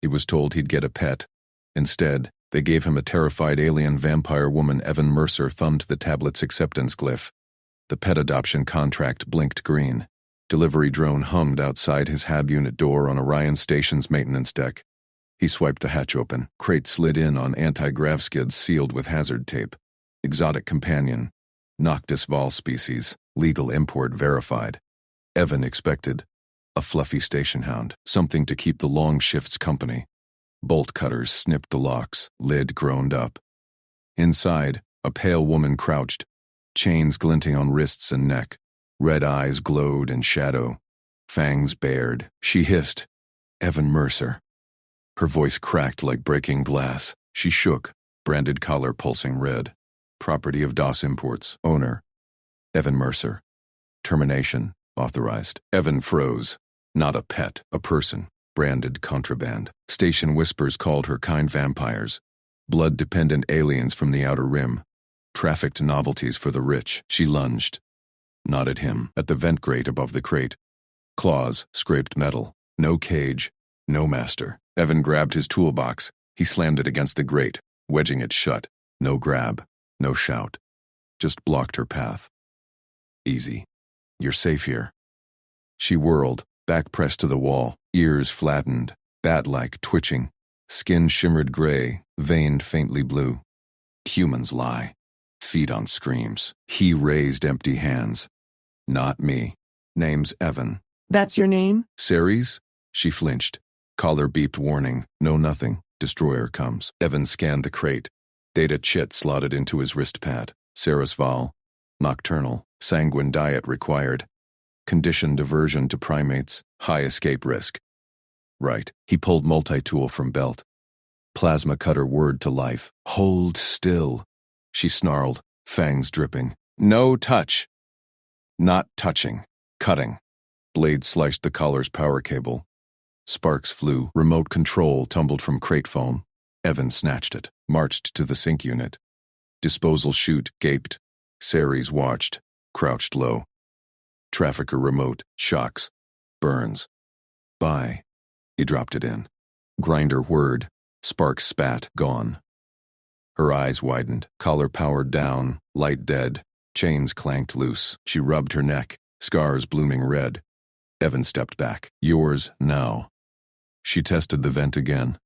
He was told he'd get a pet. Instead, they gave him a terrified alien vampire woman. Evan Mercer thumbed the tablet's acceptance glyph. The pet adoption contract blinked green. Delivery drone hummed outside his HAB unit door on Orion Station's maintenance deck. He swiped the hatch open. Crate slid in on anti-grav skids sealed with hazard tape. Exotic companion. Noctis Vol species. Legal import verified. Evan expected a fluffy station hound, something to keep the long shifts company. Bolt cutters snipped the locks, lid groaned up. Inside, a pale woman crouched, chains glinting on wrists and neck. Red eyes glowed in shadow, fangs bared. She hissed, "Evan Mercer." Her voice cracked like breaking glass. She shook, branded collar pulsing red. Property of DOS Imports, owner, Evan Mercer. Termination, authorized. Evan froze. Not a pet, a person. Branded contraband. Station whispers called her kind vampires. Blood-dependent aliens from the outer rim. Trafficked novelties for the rich. She lunged. Not at him, at the vent grate above the crate. Claws scraped metal. No cage, no master. Evan grabbed his toolbox. He slammed it against the grate, wedging it shut. No grab, no shout. Just blocked her path. Easy. You're safe here. She whirled, back pressed to the wall, ears flattened, bat-like twitching. Skin shimmered gray, veined faintly blue. Humans lie. Feed on screams. He raised empty hands. Not me. Name's Evan. That's your name? Ceres? She flinched. Collar beeped warning. No nothing. Destroyer comes. Evan scanned the crate. Data chit slotted into his wrist pad. Ceres Val. Nocturnal. Sanguine diet required. Conditioned aversion to primates. High escape risk. Right. He pulled multi-tool from belt. Plasma cutter whirred to life. Hold still. She snarled, fangs dripping. No touch. Not touching. Cutting. Blade sliced the collar's power cable. Sparks flew. Remote control tumbled from crate foam. Evan snatched it, marched to the sync unit. Disposal chute gaped. Ceres watched, crouched low. Trafficker remote, shocks, burns. Bye. He dropped it in. Grinder whirred. Sparks spat, gone. Her eyes widened, collar powered down, light dead, chains clanked loose. She rubbed her neck, scars blooming red. Evan stepped back. Yours now. She tested the vent again.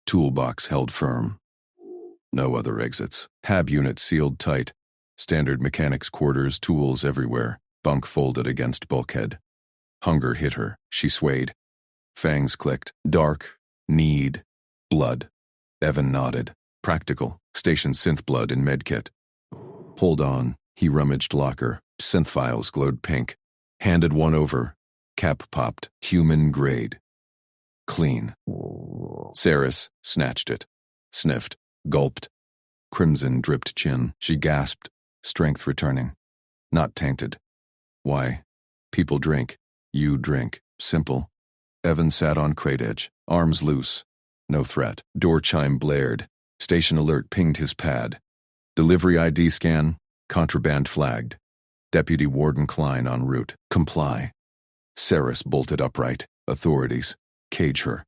Toolbox held firm. No other exits. HAB unit sealed tight. Standard mechanics quarters, tools everywhere. Bunk folded against bulkhead. Hunger hit her. She swayed. Fangs clicked. Dark. Need. Blood. Evan nodded. Practical. Station synth blood in medkit. Hold on. He rummaged locker. Synth files glowed pink. Handed one over. Cap popped. Human grade. Clean. Ceres snatched it. Sniffed. Gulped. Crimson dripped chin. She gasped. Strength returning. Not tainted. Why? People drink. You drink. Simple. Evan sat on crate edge. Arms loose. No threat. Door chime blared. Station alert pinged his pad. Delivery ID scan. Contraband flagged. Deputy Warden Klein en route. Comply. Ceres bolted upright. Authorities. Cage her.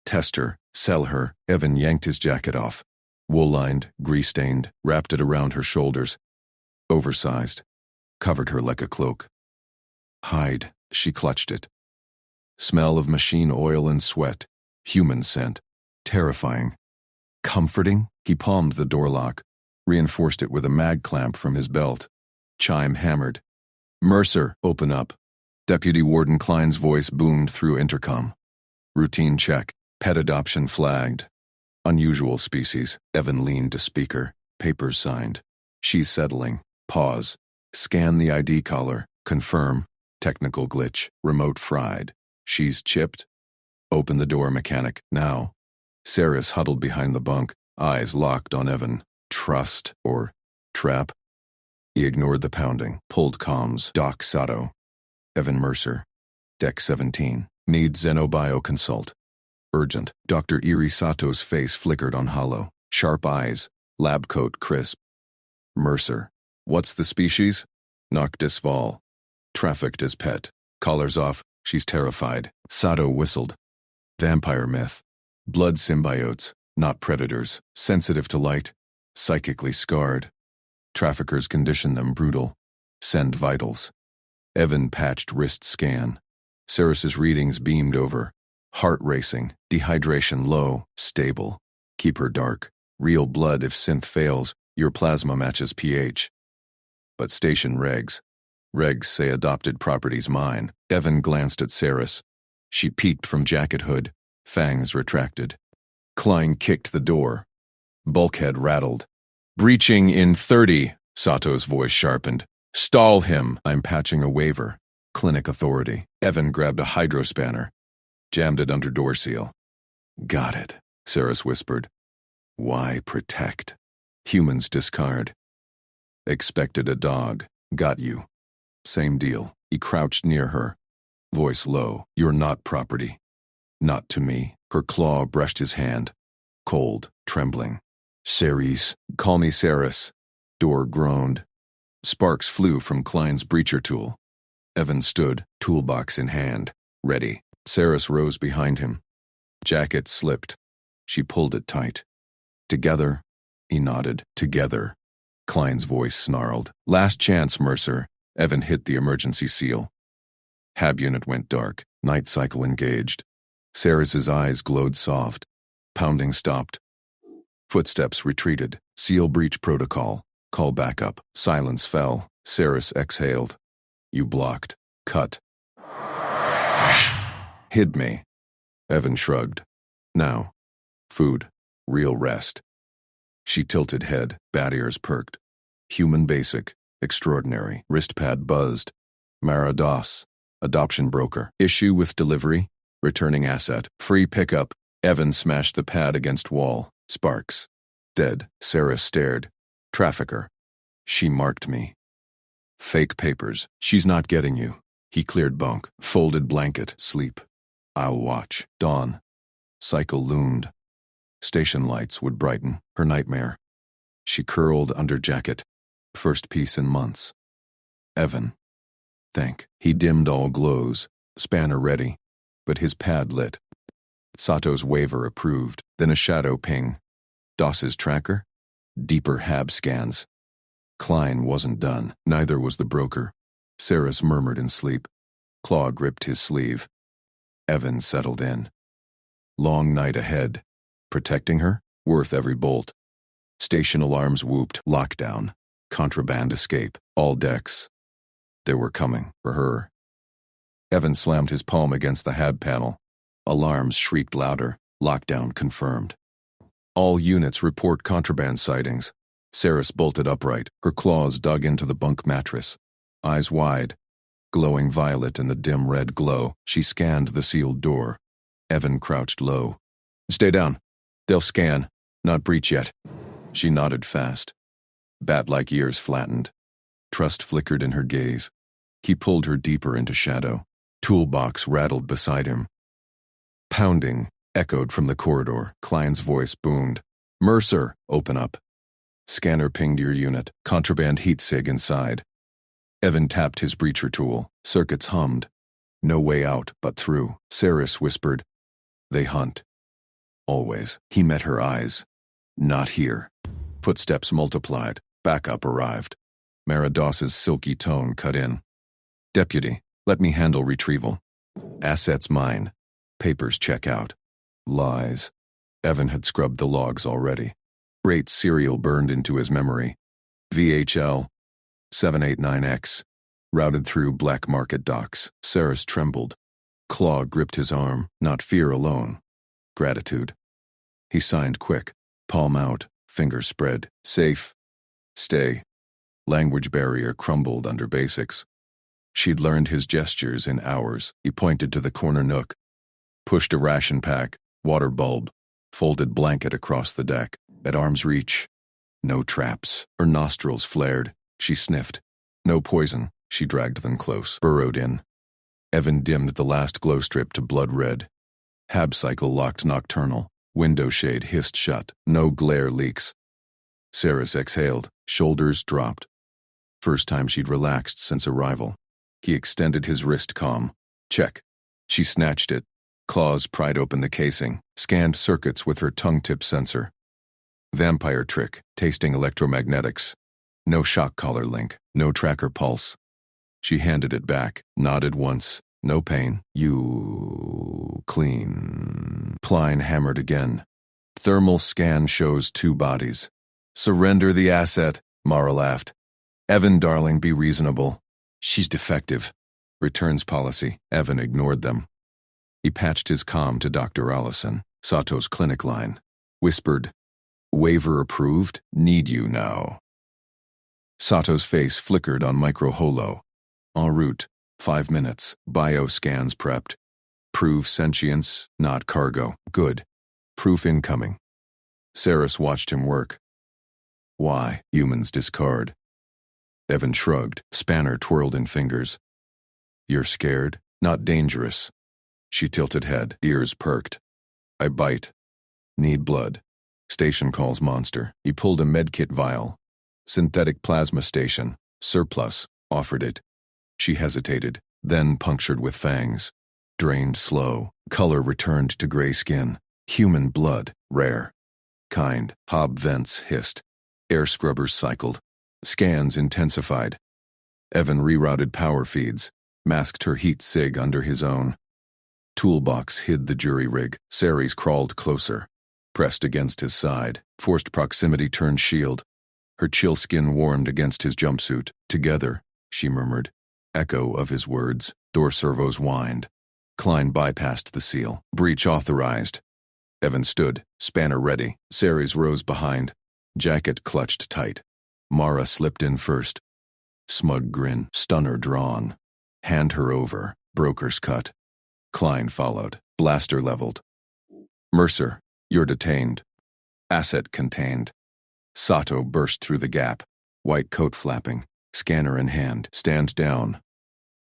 Test her. Sell her. Evan yanked his jacket off. Wool-lined, grease-stained, wrapped it around her shoulders. Oversized. Covered her like a cloak. Hide. She clutched it. Smell of machine oil and sweat. Human scent. Terrifying. Comforting? He palmed the door lock. Reinforced it with a mag clamp from his belt. Chime hammered. Mercer, open up. Deputy Warden Klein's voice boomed through intercom. Routine check. Pet adoption flagged. Unusual species. Evan leaned to speaker. Papers signed. She's settling. Pause. Scan the ID collar. Confirm. Technical glitch. Remote fried. She's chipped. Open the door, mechanic. Now. Ceres huddled behind the bunk, eyes locked on Evan. Trust or trap? He ignored the pounding. Pulled comms. Doc Sato. Evan Mercer. Deck 17. Need Xenobio consult. Urgent. Dr. Iri Sato's face flickered on hollow. Sharp eyes. Lab coat crisp. Mercer. What's the species? Noctis Vol. Trafficked as pet. Collars off. She's terrified. Sato whistled. Vampire myth. Blood symbiotes, not predators, sensitive to light, psychically scarred. Traffickers condition them brutal. Send vitals. Evan patched wrist scan. Ceres's readings beamed over. Heart racing, dehydration low, stable. Keep her dark. Real blood if synth fails, your plasma matches pH. But station regs. Regs say adopted property's mine. Evan glanced at Ceres. She peeked from jacket hood, fangs retracted. Klein kicked the door. Bulkhead rattled. Breaching in 30, Sato's voice sharpened. Stall him. I'm patching a waiver. Clinic authority. Evan grabbed a hydrospanner. Jammed it under door seal. Got it, Ceres whispered. Why protect? Humans discard. Expected a dog. Got you. Same deal. He crouched near her. Voice low. You're not property. Not to me. Her claw brushed his hand. Cold, trembling. Ceres. Call me Ceres. Door groaned. Sparks flew from Klein's breacher tool. Evan stood, toolbox in hand, ready. Ceres rose behind him. Jacket slipped. She pulled it tight. Together, he nodded. Together. Klein's voice snarled. Last chance, Mercer. Evan hit the emergency seal. Hab unit went dark. Night cycle engaged. Ceres's eyes glowed soft. Pounding stopped. Footsteps retreated. Seal breach protocol. Call backup. Silence fell. Ceres exhaled. You blocked. Cut. Hid me. Evan shrugged. Now. Food. Real rest. She tilted head. Bat ears perked. Human basic. Extraordinary. Wristpad buzzed. Mara Doss. Adoption broker. Issue with delivery. Returning asset. Free pickup. Evan smashed the pad against wall. Sparks. Dead. Ceres stared. Trafficker. She marked me. Fake papers. She's not getting you. He cleared bunk. Folded blanket. Sleep. I'll watch. Dawn. Cycle loomed. Station lights would brighten her nightmare. She curled under jacket. First piece in months. Evan. Thank. He dimmed all glows. Spanner ready. But his pad lit. Sato's waiver approved. Then a shadow ping. Doss's tracker? Deeper Hab scans. Klein wasn't done. Neither was the broker. Ceres murmured in sleep. Claw gripped his sleeve. Evan settled in. Long night ahead. Protecting her? Worth every bolt. Station alarms whooped. Lockdown. Contraband escape. All decks. They were coming for her. Evan slammed his palm against the Hab panel. Alarms shrieked louder. Lockdown confirmed. All units report contraband sightings. Ceres bolted upright. Her claws dug into the bunk mattress. Eyes wide. Glowing violet in the dim red glow, she scanned the sealed door. Evan crouched low. Stay down. They'll scan. Not breach yet. She nodded fast. Bat-like ears flattened. Trust flickered in her gaze. He pulled her deeper into shadow. Toolbox rattled beside him. Pounding echoed from the corridor. Klein's voice boomed. Mercer, open up. Scanner pinged your unit. Contraband heat sig inside. Evan tapped his breacher tool. Circuits hummed. No way out but through. Ceres whispered. They hunt. Always. He met her eyes. Not here. Footsteps multiplied. Backup arrived. Mara Doss's silky tone cut in. Deputy, let me handle retrieval. Assets mine. Papers check out. Lies. Evan had scrubbed the logs already. Great serial burned into his memory. VHL 789X. Routed through black market docks. Ceres trembled. Claw gripped his arm. Not fear alone. Gratitude. He signed quick. Palm out. Fingers spread. Safe. Stay. Language barrier crumbled under basics. She'd learned his gestures in hours. He pointed to the corner nook. Pushed a ration pack. Water bulb. Folded blanket across the deck. At arm's reach. No traps. Her nostrils flared. She sniffed. No poison. She dragged them close. Burrowed in. Evan dimmed the last glow strip to blood red. Hab cycle locked nocturnal. Window shade hissed shut. No glare leaks. Ceres exhaled. Shoulders dropped. First time she'd relaxed since arrival. He extended his wrist comm. Check. She snatched it. Claws pried open the casing, scanned circuits with her tongue-tip sensor. Vampire trick, tasting electromagnetics. No shock collar link, no tracker pulse. She handed it back, nodded once. No pain. You clean. Klein hammered again. Thermal scan shows 2 bodies. Surrender the asset, Mara laughed. Evan, darling, be reasonable. She's defective. Returns policy. Evan ignored them. He patched his comm to Dr. Allison, Sato's clinic line. Whispered, waiver approved, need you now. Sato's face flickered on micro-holo. En route, 5 minutes, bioscans prepped. Prove sentience, not cargo. Good. Proof incoming. Saris watched him work. Why? Humans discard. Evan shrugged, spanner twirled in fingers. You're scared? Not dangerous. She tilted head, ears perked. I bite. Need blood. Station calls monster. He pulled a medkit vial. Synthetic plasma station. Surplus. Offered it. She hesitated, then punctured with fangs. Drained slow. Color returned to gray skin. Human blood. Rare. Kind. Hob vents hissed. Air scrubbers cycled. Scans intensified. Evan rerouted power feeds. Masked her heat sig under his own. Toolbox hid the jury rig. Ceres crawled closer. Pressed against his side. Forced proximity turned shield. Her chill skin warmed against his jumpsuit. Together, she murmured. Echo of his words. Door servos whined. Klein bypassed the seal. Breach authorized. Evan stood, spanner ready. Ceres rose behind. Jacket clutched tight. Mara slipped in first. Smug grin, stunner drawn. Hand her over. Broker's cut. Klein followed. Blaster leveled. Mercer, you're detained. Asset contained. Sato burst through the gap. White coat flapping. Scanner in hand. Stand down.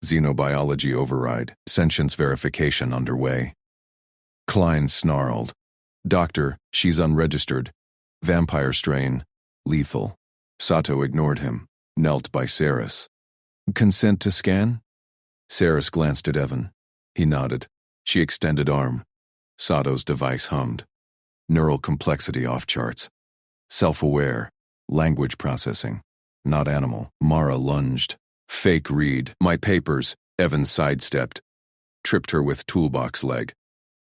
Xenobiology override. Sentience verification underway. Klein snarled. Doctor, she's unregistered. Vampire strain. Lethal. Sato ignored him. Knelt by Saris. Consent to scan? Saris glanced at Evan. He nodded. She extended arm. Sato's device hummed. Neural complexity off charts. Self-aware. Language processing. Not animal. Mara lunged. Fake read. My papers. Evan sidestepped. Tripped her with toolbox leg.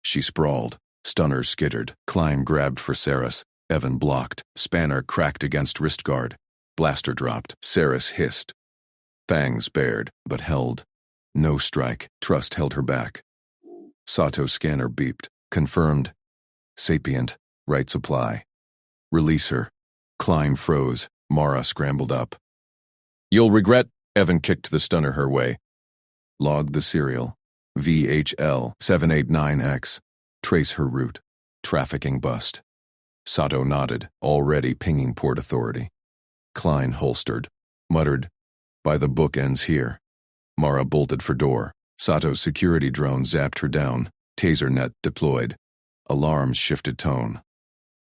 She sprawled. Stunner skittered. Klein grabbed for Saris. Evan blocked. Spanner cracked against wrist guard. Blaster dropped. Saris hissed. Fangs bared, but held. No strike. Trust held her back. Sato's scanner beeped. Confirmed. Sapient. Right supply. Release her. Klein froze. Mara scrambled up. You'll regret. Evan kicked the stunner her way. Log the serial. VHL 789X. Trace her route. Trafficking bust. Sato nodded, already pinging Port Authority. Klein holstered. Muttered, by the book ends here. Mara bolted for door. Sato's security drone zapped her down. Taser net deployed. Alarms shifted tone.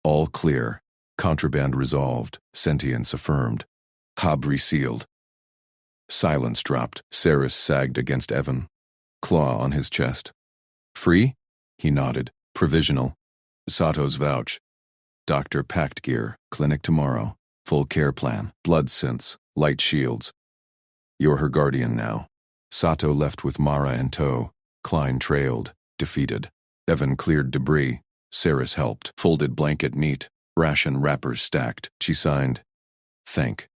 All clear. Contraband resolved. Sentience affirmed. Hob resealed. Silence dropped. Saris sagged against Evan. Claw on his chest. Free? He nodded. Provisional. Sato's vouch. Doctor packed gear. Clinic tomorrow. Full care plan. Blood synths. Light shields. You're her guardian now. Sato left with Mara in tow. Klein trailed. Defeated. Evan cleared debris. Saris helped. Folded blanket neat. Ration wrappers stacked. She signed. Thank.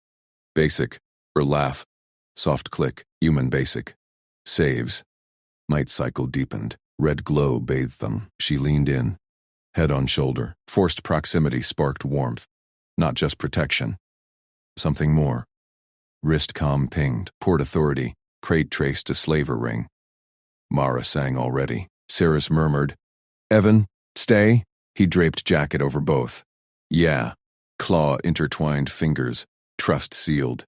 Basic. Her laugh. Soft click. Human basic. Saves. Night cycle deepened. Red glow bathed them. She leaned in. Head on shoulder. Forced proximity sparked warmth. Not just protection. Something more. Wrist comm pinged. Port Authority. Crate traced to slaver ring. Mara sang already. Saris murmured, Evan, stay? He draped jacket over both. Yeah. Claw intertwined fingers. Trust sealed.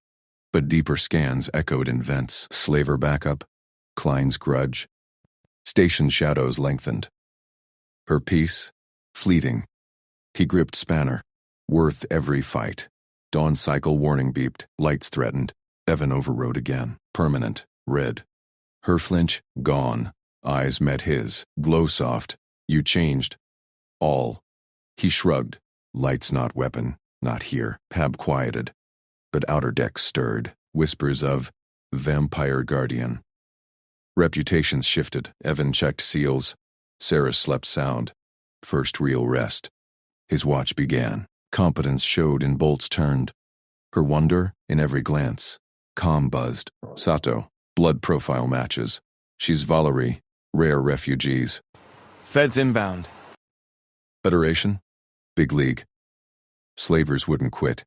But deeper scans echoed in vents. Slaver backup. Klein's grudge. Station shadows lengthened. Her peace? Fleeting. He gripped spanner. Worth every fight. Dawn cycle warning beeped. Lights threatened. Evan overrode again. Permanent. Red. Her flinch? Gone. Eyes met his, glow soft. You changed. All. He shrugged. Light's not weapon, not here. Pab quieted. But outer decks stirred, whispers of vampire guardian. Reputations shifted. Evan checked seals. Sarah slept sound. First real rest. His watch began. Competence showed in bolts turned. Her wonder in every glance. Calm buzzed. Sato. Blood profile matches. She's Valerie. Rare refugees. Feds inbound. Federation? Big league. Slavers wouldn't quit.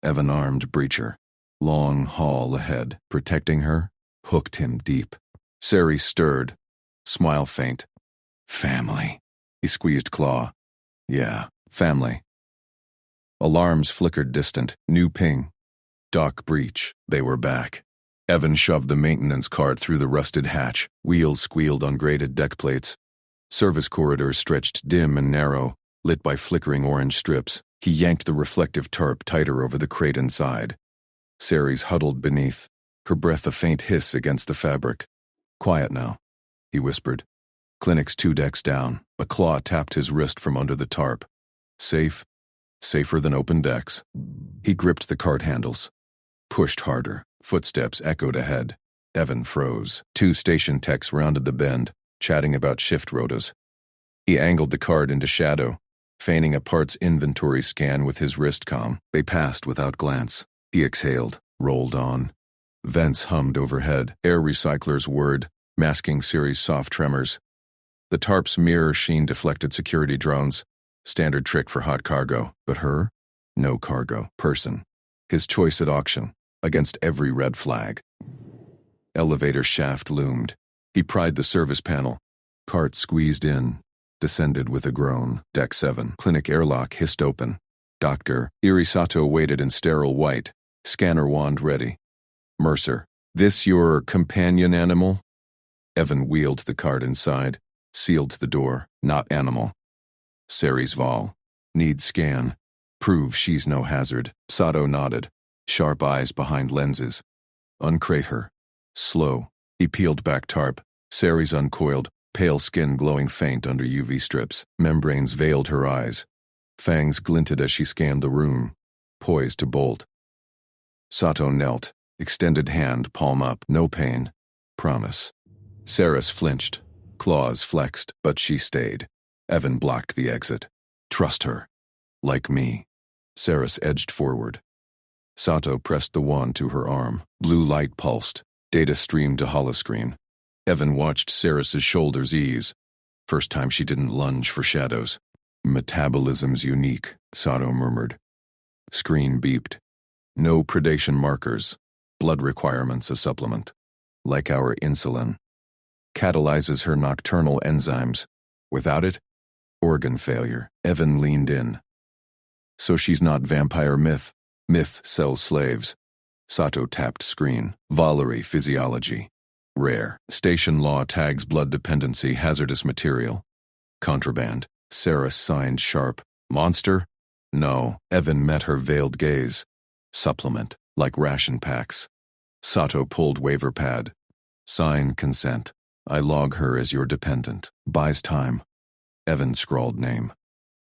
Evan armed breacher. Long haul ahead. Protecting her. Hooked him deep. Sari stirred. Smile faint. Family. He squeezed claw. Yeah, family. Alarms flickered distant. New ping. Dock breach. They were back. Evan shoved the maintenance cart through the rusted hatch. Wheels squealed on grated deck plates. Service corridors stretched dim and narrow, lit by flickering orange strips. He yanked the reflective tarp tighter over the crate inside. Sari's huddled beneath, her breath a faint hiss against the fabric. Quiet now, he whispered. Clinic's 2 decks down. A claw tapped his wrist from under the tarp. Safe. Safer than open decks. He gripped the cart handles. Pushed harder. Footsteps echoed ahead. Evan froze. 2 station techs rounded the bend, chatting about shift rotas. He angled the cart into shadow, feigning a parts inventory scan with his wrist comm. They passed without glance. He exhaled, rolled on. Vents hummed overhead. Air recyclers whirred, masking Siri's soft tremors. The tarp's mirror sheen deflected security drones. Standard trick for hot cargo. But her? No cargo. Person. His choice at auction. Against every red flag. Elevator shaft loomed. He pried the service panel. Cart squeezed in. Descended with a groan. Deck 7. Clinic airlock hissed open. Dr. Irisato waited in sterile white. Scanner wand ready. Mercer. This your companion animal? Evan wheeled the cart inside. Sealed the door. Not animal. Sari's Vol. Need scan. Prove she's no hazard. Sato nodded. Sharp eyes behind lenses. Uncrate her. Slow. He peeled back tarp. Sari's uncoiled, pale skin glowing faint under UV strips. Membranes veiled her eyes. Fangs glinted as she scanned the room, poised to bolt. Sato knelt, extended hand, palm up. No pain. Promise. Saris flinched. Claws flexed, but she stayed. Evan blocked the exit. Trust her. Like me. Saris edged forward. Sato pressed the wand to her arm. Blue light pulsed. Data streamed to holoscreen. Evan watched Saris's shoulders ease. First time she didn't lunge for shadows. Metabolism's unique, Sato murmured. Screen beeped. No predation markers. Blood requirements a supplement. Like our insulin. Catalyzes her nocturnal enzymes. Without it, organ failure. Evan leaned in. So she's not vampire myth. Myth sells slaves. Sato tapped screen. Valerie physiology. Rare. Station law tags blood dependency hazardous material. Contraband. Sarah signed sharp. Monster? No. Evan met her veiled gaze. Supplement. Like ration packs. Sato pulled waiver pad. Sign consent. I log her as your dependent. Buys time. Evan scrawled name.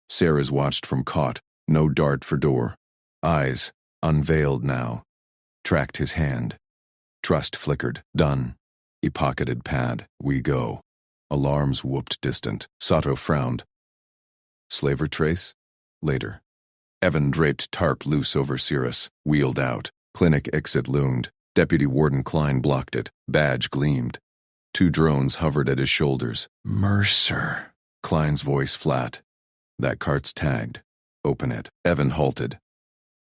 Sarah's watched from cot. No dart for door. Eyes, unveiled now. Tracked his hand. Trust flickered. Done. He pocketed pad. We go. Alarms whooped distant. Sato frowned. Slaver trace? Later. Evan draped tarp loose over Cirrus. Wheeled out. Clinic exit loomed. Deputy Warden Klein blocked it. Badge gleamed. 2 drones hovered at his shoulders. Mercer. Klein's voice flat. That cart's tagged. Open it. Evan halted.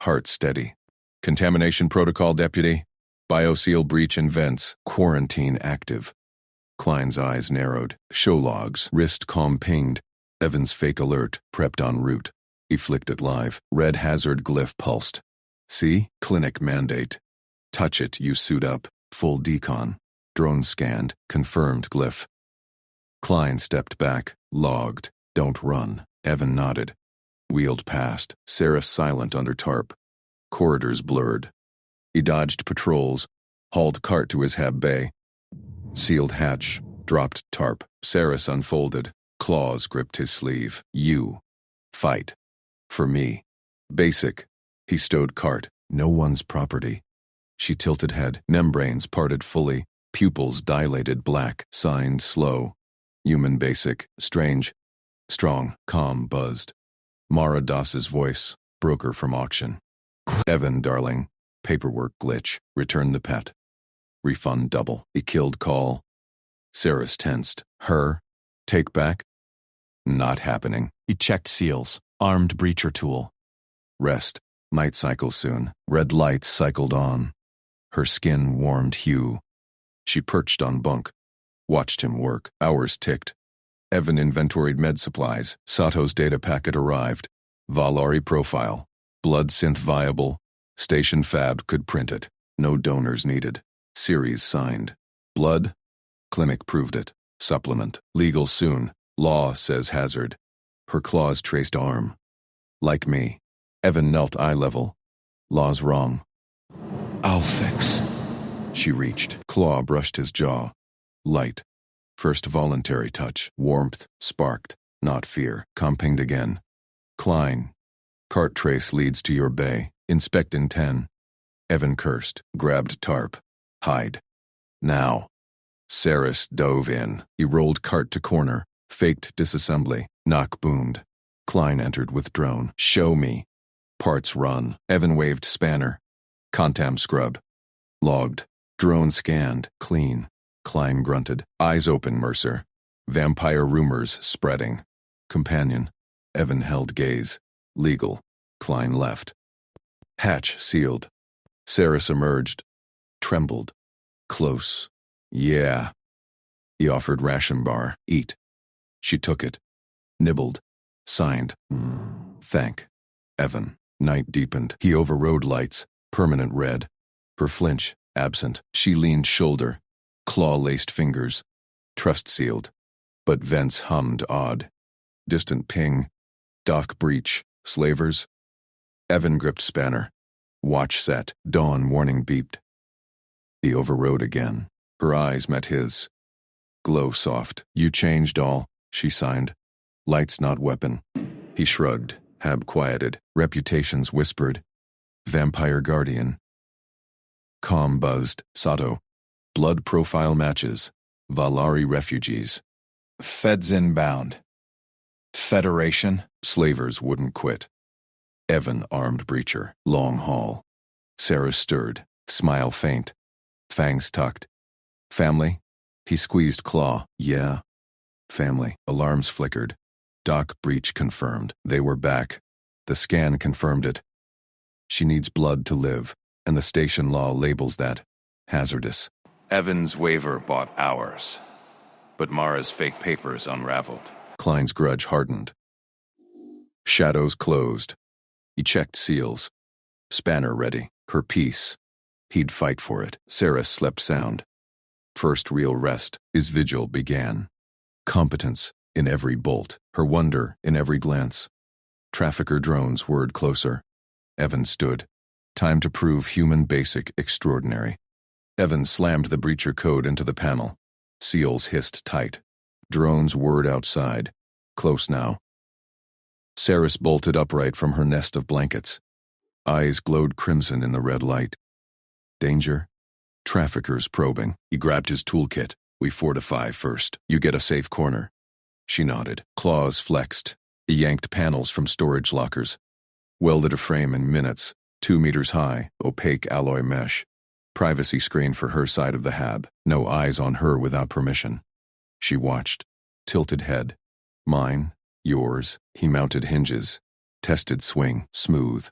Heart steady. Contamination protocol, Deputy. Bioseal breach in vents. Quarantine active. Klein's eyes narrowed. Show logs. Wrist comm pinged. Evan's fake alert. Prepped en route. He flicked it live. Red hazard glyph pulsed. See? Clinic mandate. Touch it, you suit up. Full decon. Drone scanned. Confirmed glyph. Klein stepped back. Logged. Don't run. Evan nodded. Wheeled past. Sarah silent under tarp. Corridors blurred. He dodged patrols. Hauled cart to his hab bay. Sealed hatch. Dropped tarp. Saris unfolded. Claws gripped his sleeve. You. Fight. For me. Basic. He stowed cart. No one's property. She tilted head. Membranes parted fully. Pupils dilated black. Signed slow. Human basic. Strange. Strong. Calm buzzed. Mara Doss's voice. Broker from auction. Evan, darling. Paperwork glitch. Return the pet. Refund double. He killed call. Saris tensed. Her? Take back? Not happening. He checked seals. Armed breacher tool. Rest. Might cycle soon. Red lights cycled on. Her skin warmed hue. She perched on bunk. Watched him work. Hours ticked. Evan inventoried med supplies. Sato's data packet arrived. Valari profile. Blood synth viable. Station fab could print it. No donors needed. Series signed. Blood? Clinic proved it. Supplement. Legal soon. Law says hazard. Her claws traced arm. Like me. Evan knelt eye level. Law's wrong. I'll fix. She reached. Claw brushed his jaw. Light. First voluntary touch. Warmth. Sparked. Not fear. Compinged again. Klein. Cart trace leads to your bay. Inspect in 10. Evan cursed. Grabbed tarp. Hide. Now. Saris dove in. He rolled cart to corner. Faked disassembly. Knock boomed. Klein entered with drone. Show me. Parts run. Evan waved spanner. Contam scrub. Logged. Drone scanned. Clean. Klein grunted. Eyes open, Mercer. Vampire rumors spreading. Companion. Evan held gaze. Legal. Klein left. Hatch sealed. Saris emerged. Trembled. Close. Yeah. He offered ration bar. Eat. She took it. Nibbled. Signed. Thank. Evan. Night deepened. He overrode lights. Permanent red. Her flinch. Absent. She leaned shoulder. Claw-laced fingers. Trust sealed. But vents hummed odd. Distant ping. Dock breach. Slavers. Evan gripped spanner. Watch set. Dawn warning beeped. He overrode again. Her eyes met his. Glow soft. You changed all, she signed. Lights not weapon. He shrugged. Hab quieted. Reputations whispered. Vampire guardian. Calm buzzed. Sato. Blood profile matches. Valari refugees. Feds inbound. Federation. Slavers wouldn't quit. Evan armed breacher. Long haul. Sarah stirred. Smile faint. Fangs tucked. Family? He squeezed claw. Yeah. Family. Alarms flickered. Dock breach confirmed. They were back. The scan confirmed it. She needs blood to live, and the station law labels that hazardous. Evan's waiver bought hours, but Mara's fake papers unraveled. Klein's grudge hardened. Shadows closed. He checked seals. Spanner ready. Her piece. He'd fight for it. Sarah slept sound. First real rest. His vigil began. Competence in every bolt. Her wonder in every glance. Trafficker drones whirred closer. Evan stood. Time to prove human basic extraordinary. Evan slammed the breacher code into the panel. Seals hissed tight. Drones whirred outside. Close now. Saris bolted upright from her nest of blankets. Eyes glowed crimson in the red light. Danger? Traffickers probing. He grabbed his toolkit. We fortify first. You get a safe corner. She nodded. Claws flexed. He yanked panels from storage lockers. Welded a frame in minutes. 2 meters high, opaque alloy mesh. Privacy screen for her side of the hab. No eyes on her without permission. She watched. Tilted head. Mine. Yours. He mounted hinges. Tested swing. Smooth.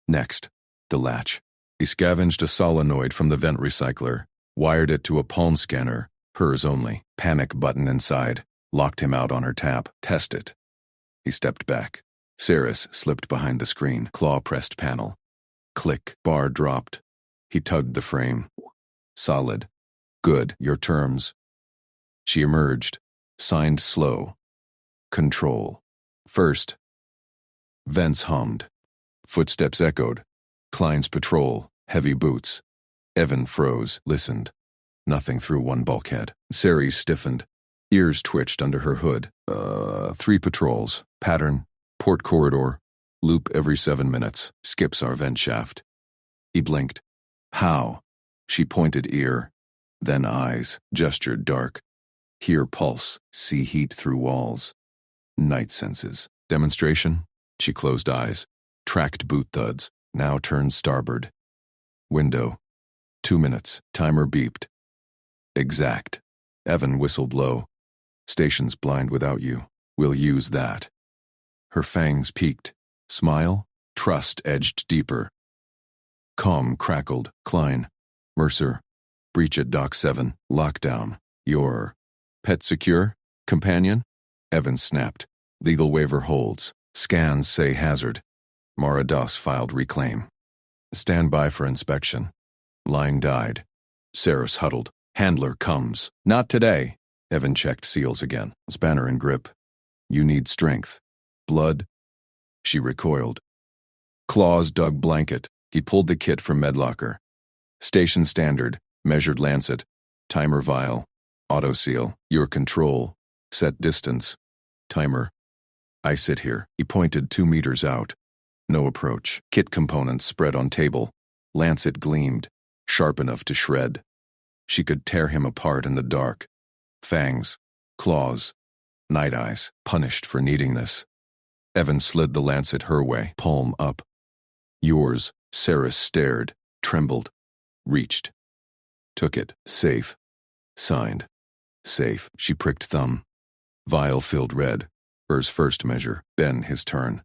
Next. The latch. He scavenged a solenoid from the vent recycler. Wired it to a palm scanner. Hers only. Panic button inside. Locked him out on her tap. Test it. He stepped back. Saris slipped behind the screen. Claw pressed panel. Click. Bar dropped. He tugged the frame. Solid. Good. Your terms. She emerged. Signed slow. Control. First. Vents hummed. Footsteps echoed. Klein's patrol. Heavy boots. Evan froze. Listened. Nothing through one bulkhead. Ceres stiffened. Ears twitched under her hood. 3 patrols. Pattern. Port corridor. Loop every 7 minutes. Skips our vent shaft. He blinked. How? She pointed ear. Then eyes. Gestured dark. Hear pulse. See heat through walls. Night senses. Demonstration? She closed eyes. Tracked boot thuds. Now turned starboard. Window. 2 minutes. Timer beeped. Exact. Evan whistled low. Station's blind without you. We'll use that. Her fangs peaked. Smile. Trust edged deeper. Calm crackled. Klein. Mercer. Breach at Dock 7. Lockdown. Your pet secure? Companion? Evan snapped. Legal waiver holds. Scans say hazard. Mara Doss filed reclaim. Stand by for inspection. Line died. Saris huddled. Handler comes. Not today. Evan checked seals again. Spanner in grip. You need strength. Blood. She recoiled. Claws dug blanket. He pulled the kit from medlocker. Station standard. Measured lancet. Timer vial. Auto seal. Your control. Set distance. Timer. I sit here. He pointed 2 meters out. No approach. Kit components spread on table. Lancet gleamed. Sharp enough to shred. She could tear him apart in the dark. Fangs. Claws. Night eyes. Punished for needing this. Evan slid the lancet her way. Palm up. Yours. Saris stared. Trembled. Reached. Took it. Safe. Signed. Safe. She pricked thumb. Vial filled red. Hers first measure. Then his turn.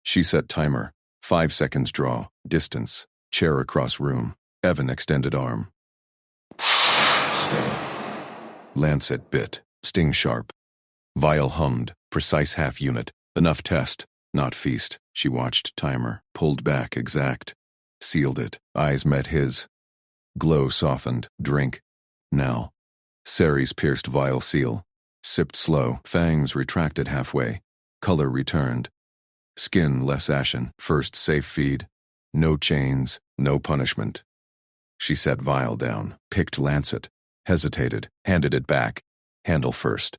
She set timer. 5 seconds draw. Distance. Chair across room. Evan extended arm. Sting. Lancet bit. Sting sharp. Vial hummed. Precise half unit. Enough test. Not feast. She watched timer. Pulled back exact. Sealed it. Eyes met his. Glow softened. Drink. Now. Ceres pierced vial seal. Sipped slow. Fangs retracted halfway. Color returned. Skin less ashen. First safe feed. No chains. No punishment. She set vial down. Picked lancet. Hesitated. Handed it back. Handle first.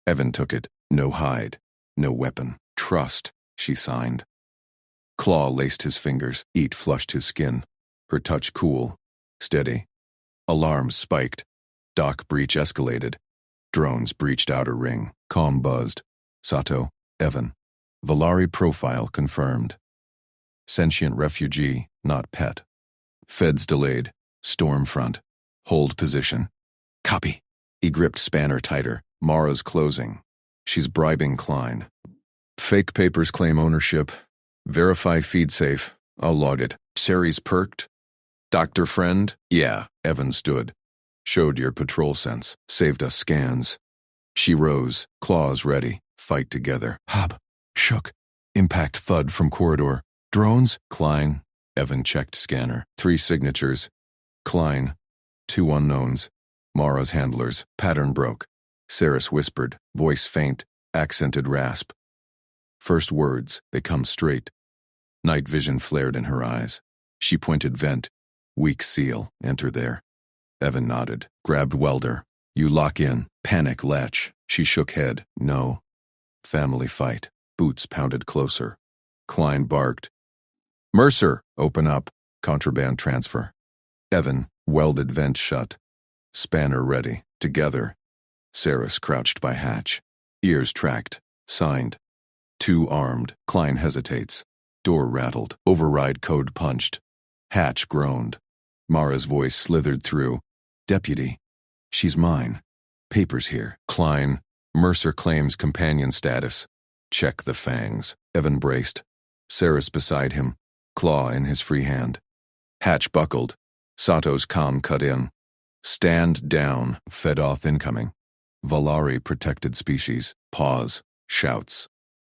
Evan took it. No hide. No weapon. Trust. She signed. Claw laced his fingers. Eat flushed his skin. Her touch cool. Steady. Alarms spiked. Dock breach escalated. Drones breached outer ring. Calm buzzed. Sato. Evan. Valari profile confirmed. Sentient refugee, not pet. Feds delayed. Storm front. Hold position. Copy. He gripped spanner tighter. Mara's closing. She's bribing Klein. Fake papers claim ownership. Verify feed safe. I'll log it. Ceres perked. Doctor friend? Yeah. Evan stood. Showed your patrol sense. Saved us scans. She rose. Claws ready. Fight together. Hob. Shook. Impact thud from corridor. Drones? Klein. Evan checked scanner. 3 signatures. Klein. 2 unknowns. Mara's handlers. Pattern broke. Saris whispered. Voice faint. Accented rasp. First words. They come straight. Night vision flared in her eyes. She pointed vent. Weak seal. Enter there. Evan nodded. Grabbed welder. You lock in. Panic latch. She shook head. No. Family fight. Boots pounded closer. Klein barked. Mercer, open up. Contraband transfer. Evan, welded vent shut. Spanner ready. Together. Saris crouched by hatch. Ears tracked. Signed. 2 armed. Klein hesitates. Door rattled. Override code punched. Hatch groaned. Mara's voice slithered through. Deputy. She's mine. Papers here. Klein. Mercer claims companion status. Check the fangs. Evan braced. Saris beside him. Claw in his free hand. Hatch buckled. Sato's comm cut in. Stand down. Fed off incoming. Valari protected species. Pause. Shouts.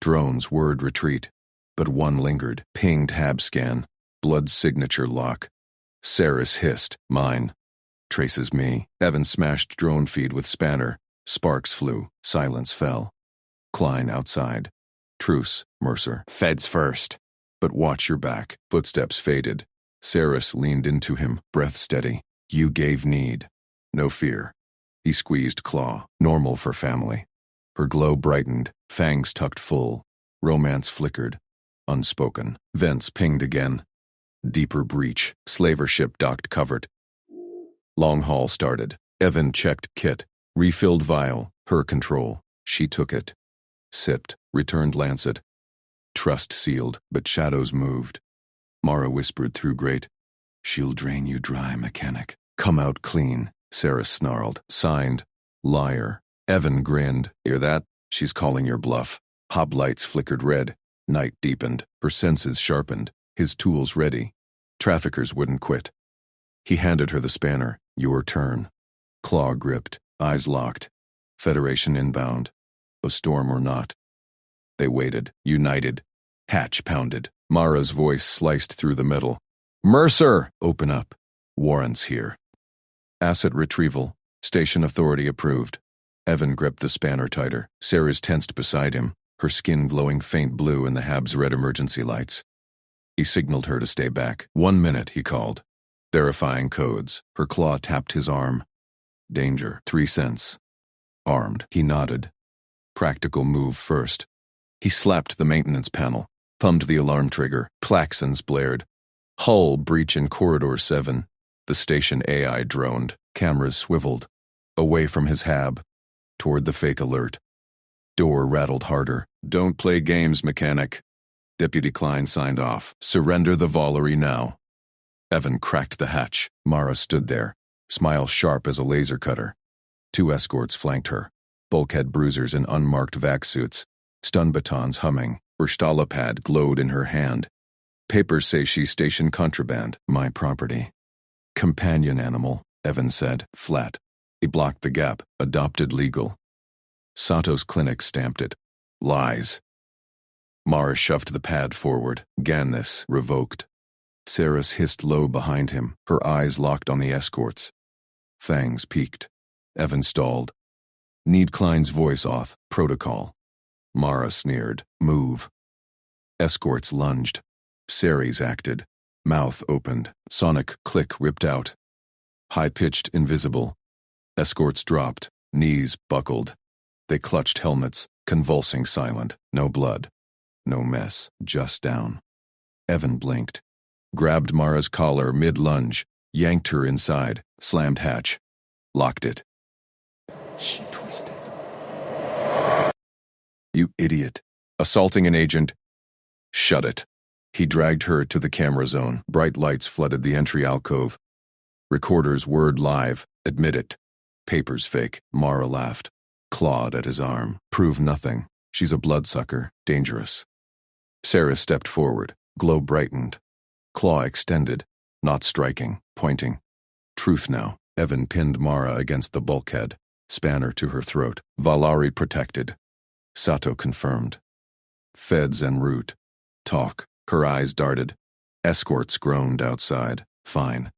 Drones word retreat. But one lingered. Pinged hab scan. Blood signature lock. Saris hissed. Mine. Traces me. Evan smashed drone feed with spanner. Sparks flew. Silence fell. Klein outside. Truce, Mercer. Feds first. But watch your back. Footsteps faded. Saris leaned into him, breath steady. You gave need. No fear. He squeezed Claw, normal for family. Her glow brightened, fangs tucked full. Romance flickered. Unspoken. Vents pinged again. Deeper breach. Slaver ship docked covert. Long haul started. Evan checked kit. Refilled vial. Her control. She took it. Sipped. Returned lancet. Trust sealed, but shadows moved. Mara whispered through grate. She'll drain you dry, mechanic. Come out clean, Sarah snarled. Signed. Liar. Evan grinned. Hear that? She's calling your bluff. Hoplights flickered red. Night deepened. Her senses sharpened. His tools ready. Traffickers wouldn't quit. He handed her the spanner. Your turn. Claw gripped. Eyes locked. Federation inbound. A storm or not. They waited. United. Hatch pounded. Mara's voice sliced through the metal. Mercer! Open up. Warrants here. Asset retrieval. Station authority approved. Evan gripped the spanner tighter. Sarah's tensed beside him, her skin glowing faint blue in the hab's red emergency lights. He signaled her to stay back. 1 minute, he called. Verifying codes. Her claw tapped his arm. Danger. 3 cents. Armed. He nodded. Practical move first. He slapped the maintenance panel, thumbed the alarm trigger. Klaxons blared. Hull breach in Corridor 7. The station AI droned. Cameras swiveled. Away from his hab. Toward the fake alert. Door rattled harder. Don't play games, mechanic. Deputy Klein signed off. Surrender the Valerie now. Evan cracked the hatch. Mara stood there, smile sharp as a laser cutter. 2 escorts flanked her. Bulkhead bruisers in unmarked vac suits. Stun batons humming. Her pad glowed in her hand. Papers say she's station contraband. My property. Companion animal, Evan said, flat. He blocked the gap. Adopted legal. Sato's clinic stamped it. Lies. Mara shoved the pad forward. Ganness revoked. Saris hissed low behind him, her eyes locked on the escorts. Fangs peaked. Evan stalled. Need Klein's voice off. Protocol. Mara sneered. Move. Escorts lunged. Ceres acted. Mouth opened. Sonic click ripped out. High-pitched, invisible. Escorts dropped. Knees buckled. They clutched helmets, convulsing silent. No blood. No mess. Just down. Evan blinked. Grabbed Mara's collar mid-lunge. Yanked her inside. Slammed hatch. Locked it. She twisted. You idiot. Assaulting an agent. Shut it. He dragged her to the camera zone. Bright lights flooded the entry alcove. Recorder's word live. Admit it. Papers fake. Mara laughed. Clawed at his arm. Prove nothing. She's a bloodsucker. Dangerous. Sarah stepped forward. Glow brightened. Claw extended. Not striking. Pointing. Truth now. Evan pinned Mara against the bulkhead. Spanner to her throat. Valari protected. Sato confirmed. Feds en route. Talk. Her eyes darted. Escorts groaned outside. Fine.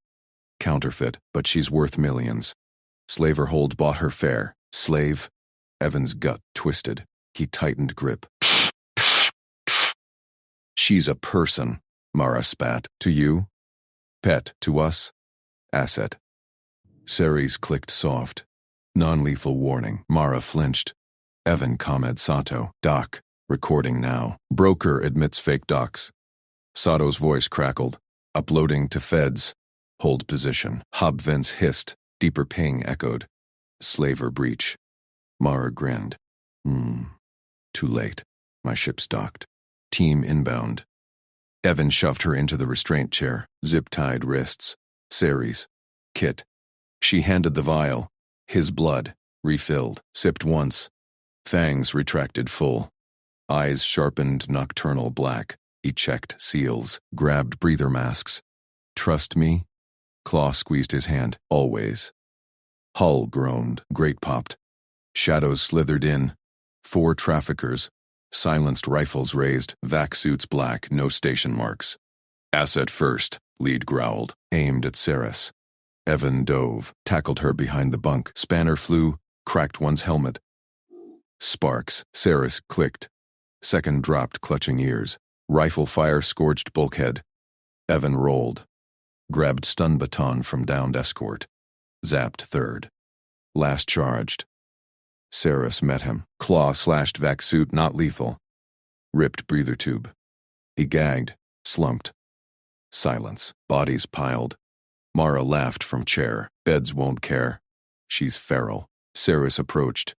Counterfeit, but she's worth millions. Slaverhold bought her fair. Slave. Evan's gut twisted. He tightened grip. She's a person, Mara spat. To you? Pet. To us? Asset. Ceres clicked soft. Non-lethal warning. Mara flinched. Evan commented Sato. Doc. Recording now. Broker admits fake docs. Sato's voice crackled. Uploading to feds. Hold position. Hob vents hissed. Deeper ping echoed. Slaver breach. Mara grinned. Too late. My ship's docked. Team inbound. Evan shoved her into the restraint chair. Zip-tied wrists. Ceres. Kit. She handed the vial. His blood. Refilled. Sipped once. Fangs retracted full. Eyes sharpened nocturnal black. He checked seals. Grabbed breather masks. Trust me? Claw squeezed his hand. Always. Hull groaned. Grate popped. Shadows slithered in. 4 traffickers. Silenced rifles raised. Vac suits black. No station marks. Asset first. Lead growled. Aimed at Ceres. Evan dove. Tackled her behind the bunk. Spanner flew. Cracked one's helmet. Sparks. Ceres clicked. Second dropped, clutching ears. Rifle fire scorched bulkhead. Evan rolled. Grabbed stun baton from downed escort. Zapped third. Last charged. Saris met him. Claw slashed vac suit, not lethal. Ripped breather tube. He gagged, slumped. Silence. Bodies piled. Mara laughed from chair. Beds won't care. She's feral. Saris approached.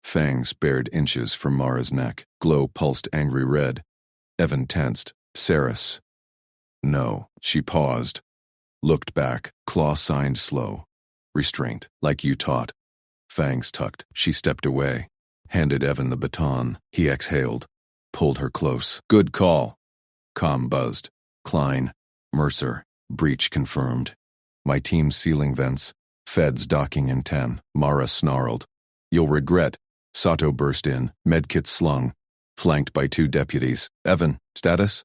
Fangs bared inches from Mara's neck. Glow pulsed angry red. Evan tensed. Saris. No. She paused. Looked back. Claw signed slow. Restraint, like you taught. Fangs tucked. She stepped away. Handed Evan the baton. He exhaled. Pulled her close. Good call. Comm buzzed. Klein. Mercer. Breach confirmed. My team's sealing vents. Feds docking in 10. Mara snarled. You'll regret. Sato burst in. Medkit slung. Flanked by 2 deputies. Evan, status?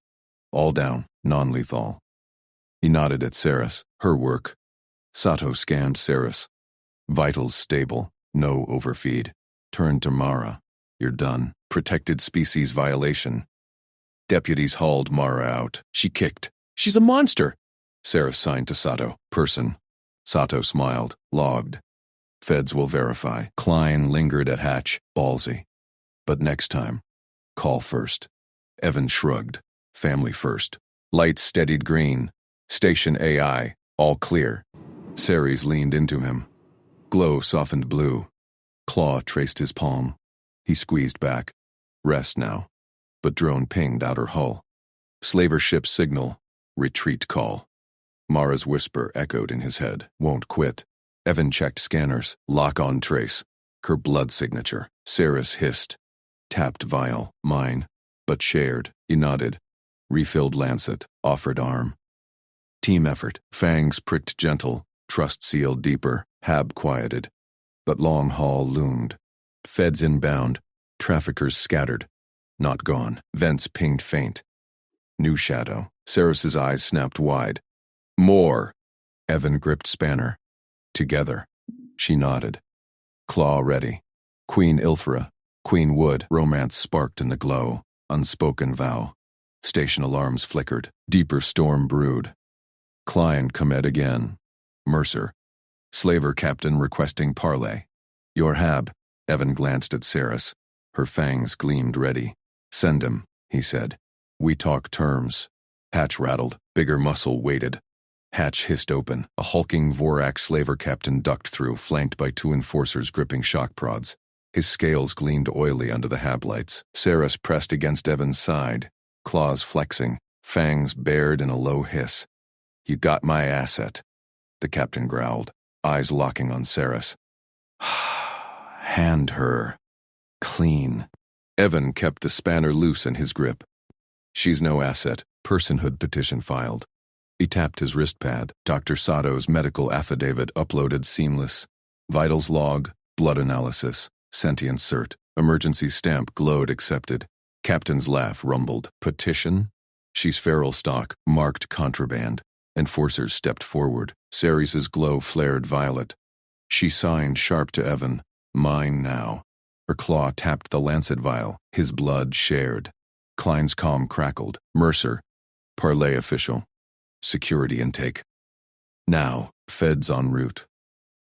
All down. Non-lethal. He nodded at Saris. Her work. Sato scanned Saris. Vitals stable. No overfeed. Turned to Mara. You're done. Protected species violation. Deputies hauled Mara out. She kicked. She's a monster! Saris signed to Sato. Person. Sato smiled. Logged. Feds will verify. Klein lingered at hatch. Ballsy. But next time. Call first. Evan shrugged. Family first. Lights steadied green. Station AI. All clear. Ceres leaned into him. Glow softened blue. Claw traced his palm. He squeezed back. Rest now. But drone pinged outer hull. Slaver ship signal. Retreat call. Mara's whisper echoed in his head. Won't quit. Evan checked scanners. Lock on trace. Her blood signature. Saris hissed. Tapped vial. Mine. But shared. He nodded. Refilled lancet. Offered arm. Team effort. Fangs pricked gentle. Trust sealed deeper. Hab quieted. But long haul loomed. Feds inbound. Traffickers scattered. Not gone. Vents pinged faint. New shadow. Saris's eyes snapped wide. More. Evan gripped spanner. Together. She nodded. Claw ready. Queen Ilthra. Queen Wood. Romance sparked in the glow. Unspoken vow. Station alarms flickered. Deeper storm brewed. Klein comed again. Mercer. Slaver captain requesting parley. Your Hab. Evan glanced at Saris. Her fangs gleamed ready. Send him, he said. We talk terms. Hatch rattled. Bigger muscle waited. Hatch hissed open. A hulking Vorak slaver captain ducked through, flanked by 2 enforcers gripping shock prods. His scales gleamed oily under the Hab lights. Saris pressed against Evan's side, claws flexing, fangs bared in a low hiss. You got my asset, the captain growled, eyes locking on Saris. Hand her. Clean. Evan kept the spanner loose in his grip. She's no asset. Personhood petition filed. He tapped his wrist pad. Dr. Sato's medical affidavit uploaded seamless. Vitals log, blood analysis, sentient cert, emergency stamp glowed accepted. Captain's laugh rumbled. Petition? She's feral stock, marked contraband. Enforcers stepped forward. Ceres's glow flared violet. She signed sharp to Evan. Mine now. Her claw tapped the lancet vial. His blood shared. Klein's comm crackled. Mercer. Parley official. Security intake. Now, feds en route.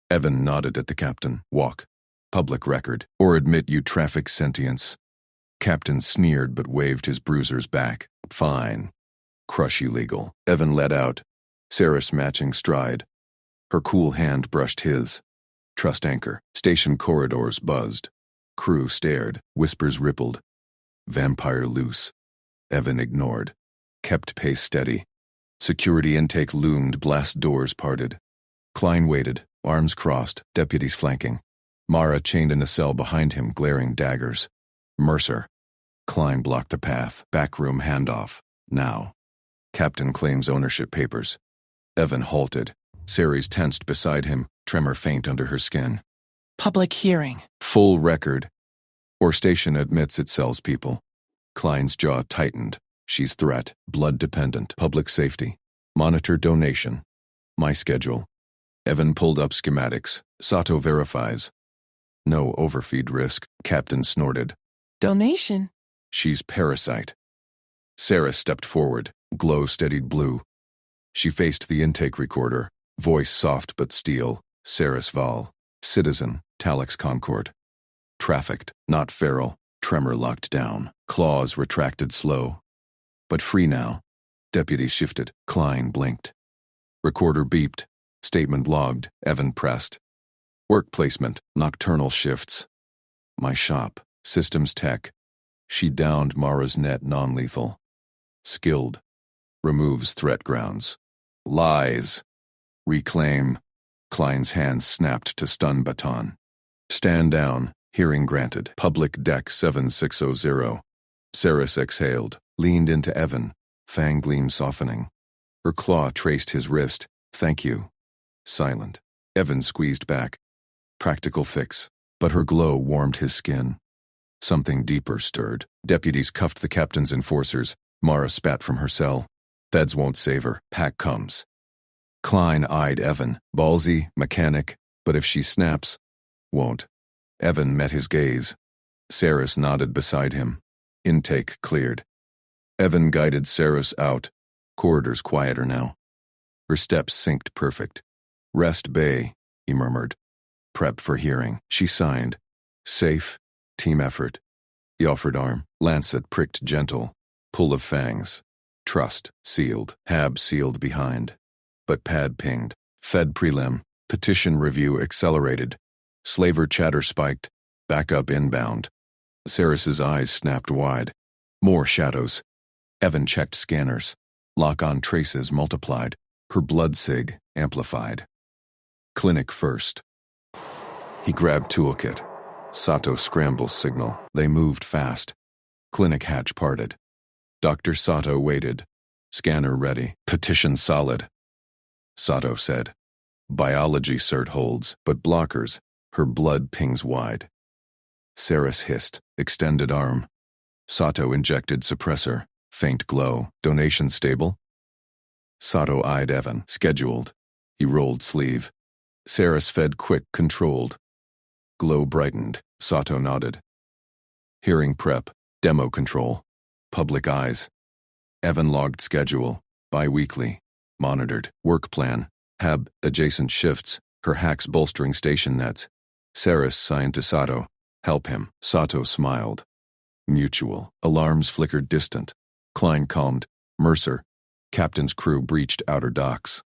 Evan nodded at the captain. Walk. Public record. Or admit you traffic sentience. Captain sneered but waved his bruisers back. Fine. Crush illegal. Evan let out. Saris matching stride. Her cool hand brushed his. Trust anchor. Station corridors buzzed. Crew stared. Whispers rippled. Vampire loose. Evan ignored. Kept pace steady. Security intake loomed, blast doors parted. Klein waited, arms crossed, deputies flanking. Mara chained in a cell behind him, glaring daggers. Mercer. Klein blocked the path. Backroom handoff. Now. Captain claims ownership papers. Evan halted. Ceres tensed beside him, tremor faint under her skin. Public hearing. Full record. Or station admits it sells people. Klein's jaw tightened. She's threat, blood dependent, public safety. Monitor donation. My schedule. Evan pulled up schematics. Sato verifies. No overfeed risk. Captain snorted. Donation? She's parasite. Sarah stepped forward. Glow steadied blue. She faced the intake recorder. Voice soft but steel. Saris Val. Citizen, Talix Concord. Trafficked, not feral, tremor locked down. Claws retracted slow. But free now. Deputy shifted. Klein blinked. Recorder beeped. Statement logged. Evan pressed. Work placement, nocturnal shifts. My shop, systems tech. She downed Mara's net non-lethal. Skilled. Removes threat grounds. Lies. Reclaim. Klein's hands snapped to stun baton. Stand down. Hearing granted. Public deck 7600. Saris exhaled, leaned into Evan, fang gleam softening. Her claw traced his wrist. Thank you. Silent. Evan squeezed back. Practical fix. But her glow warmed his skin. Something deeper stirred. Deputies cuffed the captain's enforcers. Mara spat from her cell. Feds won't save her. Pack comes. Klein eyed Evan. Ballsy, mechanic, but if she snaps, won't. Evan met his gaze. Saris nodded beside him. Intake cleared. Evan guided Saris out. Corridors quieter now. Her steps synced perfect. Rest bay, he murmured. Prep for hearing. She signed. Safe. Team effort. He offered arm. Lancet pricked gentle. Pull of fangs. Trust. Sealed. Hab sealed behind. But pad pinged. Fed prelim. Petition review accelerated. Slaver chatter spiked. Backup inbound. Saris's eyes snapped wide. More shadows. Evan checked scanners. Lock-on traces multiplied. Her blood sig amplified. Clinic first. He grabbed toolkit. Sato scrambles signal. They moved fast. Clinic hatch parted. Dr. Sato waited. Scanner ready. Petition solid. Sato said. Biology cert holds, but blockers. Her blood pings wide. Saris hissed. Extended arm. Sato injected suppressor. Faint glow. Donation stable? Sato eyed Evan. Scheduled. He rolled sleeve. Saris fed quick, controlled. Glow brightened. Sato nodded. Hearing prep. Demo control. Public eyes. Evan logged schedule. Bi-weekly. Monitored. Work plan. Hab adjacent shifts. Her hacks bolstering station nets. Saris signed to Sato. Help him. Sato smiled. Mutual. Alarms flickered distant. Klein calmed. Mercer. Captain's crew breached outer docks.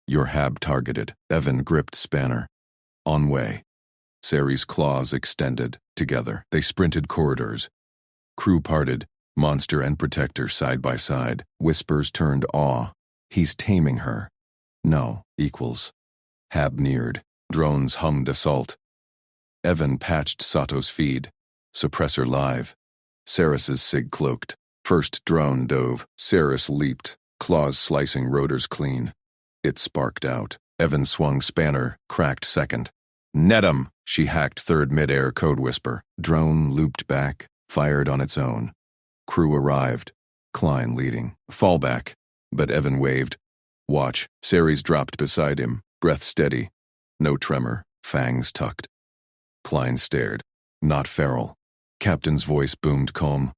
Your Hab targeted. Evan gripped spanner. On way. Saris' claws extended. Together, they sprinted corridors. Crew parted. Monster and protector side by side. Whispers turned awe. He's taming her. No. Equals. Hab neared. Drones hummed assault. Evan patched Sato's feed. Suppressor live. Saris's sig cloaked. First drone dove. Saris leaped. Claws slicing rotors clean. It sparked out. Evan swung spanner. Cracked second. Net 'em! She hacked third mid-air code whisper. Drone looped back. Fired on its own. Crew arrived. Klein leading. Fallback. But Evan waved. Watch. Saris dropped beside him. Breath steady. No tremor. Fangs tucked. Klein stared. Not feral. Captain's voice boomed calm.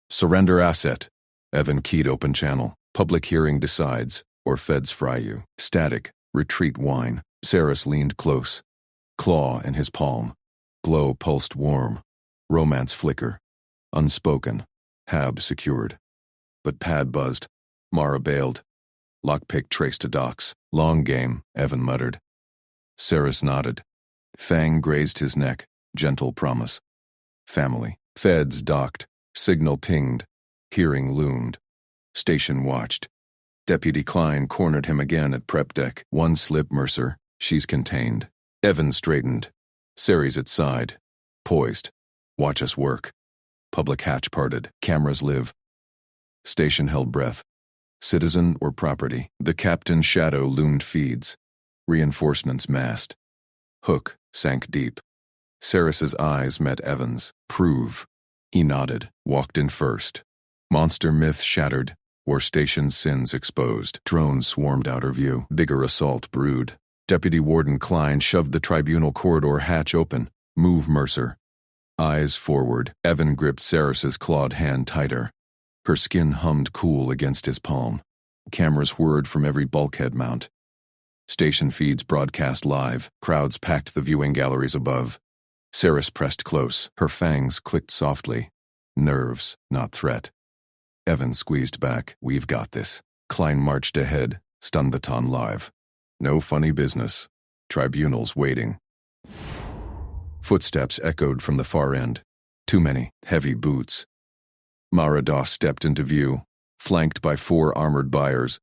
Surrender asset. Evan keyed open channel. Public hearing decides, or feds fry you. Static. Retreat whine. Saris leaned close. Claw in his palm. Glow pulsed warm. Romance flicker. Unspoken. Hab secured. But pad buzzed. Mara bailed. Lockpick traced to docks. Long game, Evan muttered. Saris nodded. Fang grazed his neck. Gentle promise. Family. Feds docked. Signal pinged. Hearing loomed. Station watched. Deputy Klein cornered him again at prep deck. One slip, Mercer. She's contained. Evan straightened. Saris at side. Poised. Watch us work. Public hatch parted. Cameras live. Station held breath. Citizen or property. The captain's shadow loomed feeds. Reinforcements massed. Hook sank deep. Saris's eyes met Evan's. Prove. He nodded. Walked in first. Monster myth shattered. War station sins exposed. Drones swarmed outer view. Bigger assault brewed. Deputy Warden Klein shoved the tribunal corridor hatch open. Move, Mercer. Eyes forward. Evan gripped Saris's clawed hand tighter. Her skin hummed cool against his palm. Cameras whirred from every bulkhead mount. Station feeds broadcast live. Crowds packed the viewing galleries above. Saris pressed close. Her fangs clicked softly. Nerves, not threat. Evan squeezed back. We've got this. Klein marched ahead, stun baton live. No funny business. Tribunals waiting. Footsteps echoed from the far end. Too many heavy boots. Mara Doss stepped into view, flanked by 4 armored buyers.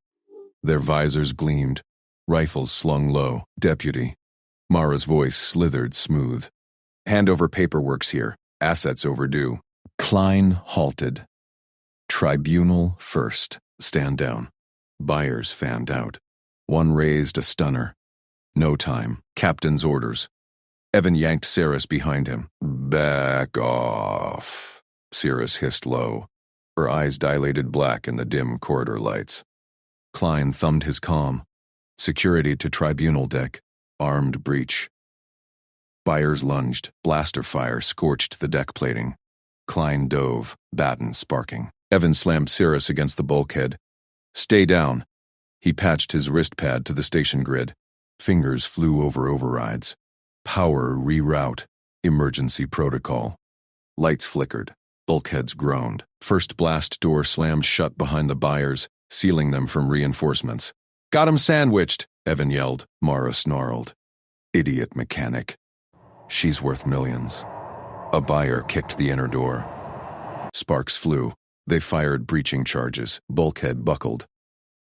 Their visors gleamed, rifles slung low. Deputy. Mara's voice slithered smooth. Hand over paperwork's here. Assets overdue. Klein halted. Tribunal first. Stand down. Buyers fanned out. One raised a stunner. No time. Captain's orders. Evan yanked Saris behind him. Back off. Saris hissed low. Her eyes dilated black in the dim corridor lights. Klein thumbed his comm. Security to tribunal deck. Armed breach. Buyers lunged. Blaster fire scorched the deck plating. Klein dove, baton sparking. Evan slammed Saris against the bulkhead. Stay down. He patched his wrist pad to the station grid. Fingers flew over overrides. Power reroute. Emergency protocol. Lights flickered. Bulkheads groaned. First blast door slammed shut behind the buyers, sealing them from reinforcements. Got him sandwiched, Evan yelled. Mara snarled. Idiot mechanic. She's worth millions. A buyer kicked the inner door. Sparks flew. They fired breaching charges. Bulkhead buckled.